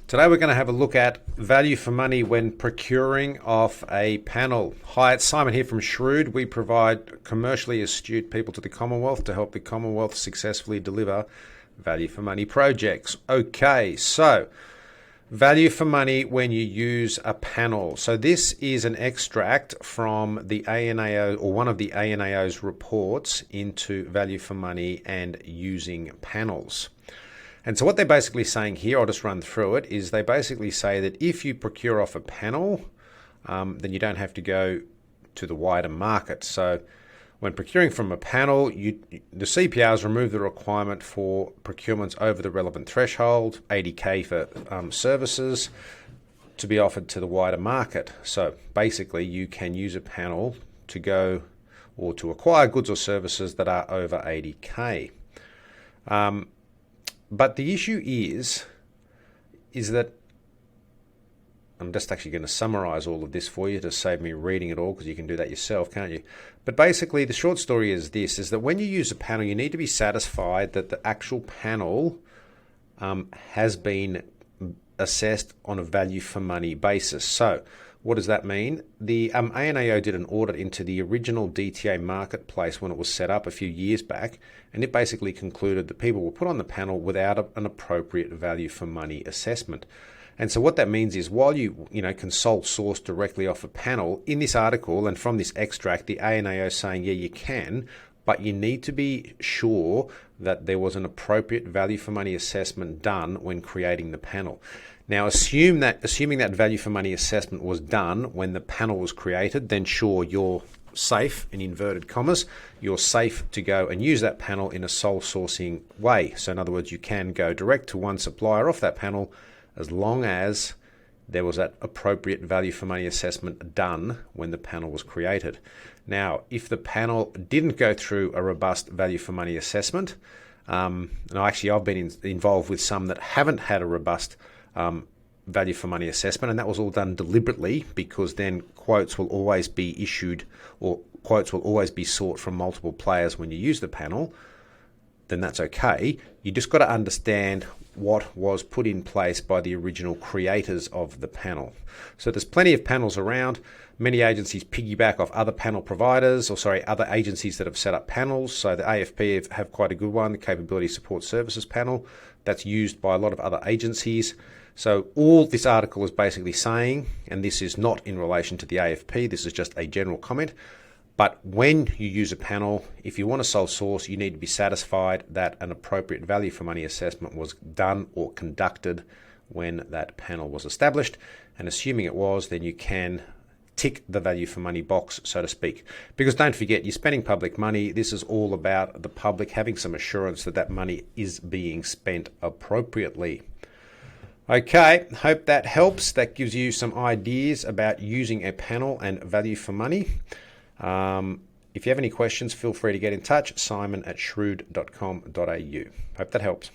Today we're going to have a look at value for money when procuring off a panel. Hi, it's Simon here from Shrewd. We provide commercially astute people to the Commonwealth to help the Commonwealth successfully deliver value for money projects. Okay, so value for money when you use a panel. So this is an extract from the ANAO or one of the ANAO's reports into value for money and using panels. And so what they're basically saying here, I'll just run through it, is they basically say that if you procure off a panel, then you don't have to go to the wider market. So when procuring from a panel, the CPRs remove the requirement for procurements over the relevant threshold, 80K for services, to be offered to the wider market. So basically you can use a panel to go or to acquire goods or services that are over 80K. But the issue is that I'm just actually going to summarize all of this for you to save me reading it all, because you can do that yourself, can't you? But basically the short story is this, is that when you use a panel, you need to be satisfied that the actual panel has been assessed on a value for money basis. So what does that mean? The ANAO did an audit into the original DTA marketplace when it was set up a few years back, and it basically concluded that people were put on the panel without an appropriate value for money assessment. And so what that means is, while you can sole source directly off a panel, in this article and from this extract, the ANAO is saying, yeah, you can, but you need to be sure that there was an appropriate value for money assessment done when creating the panel. Now, assuming that value for money assessment was done when the panel was created, then sure, you're safe, in inverted commas, you're safe to go and use that panel in a sole sourcing way. So in other words, you can go direct to one supplier off that panel as long as there was that appropriate value for money assessment done when the panel was created. Now, if the panel didn't go through a robust value for money assessment, and actually I've been involved with some that haven't had a robust value for money assessment, and that was all done deliberately, because then quotes will always be issued or quotes will always be sought from multiple players when you use the panel, then that's okay. You just got to understand what was put in place by the original creators of the panel. So there's plenty of panels around. Many agencies piggyback off other panel providers, other agencies that have set up panels. So the AFP have quite a good one, the Capability Support Services panel, that's used by a lot of other agencies. So all this article is basically saying, and this is not in relation to the AFP, this is just a general comment, but when you use a panel, if you want to sole source, you need to be satisfied that an appropriate value for money assessment was done or conducted when that panel was established. And assuming it was, then you can tick the value for money box, so to speak. Because don't forget, you're spending public money. This is all about the public having some assurance that that money is being spent appropriately. Okay, hope that helps. That gives you some ideas about using a panel and value for money. If you have any questions, feel free to get in touch. Simon@shrewd.com.au. Hope that helps.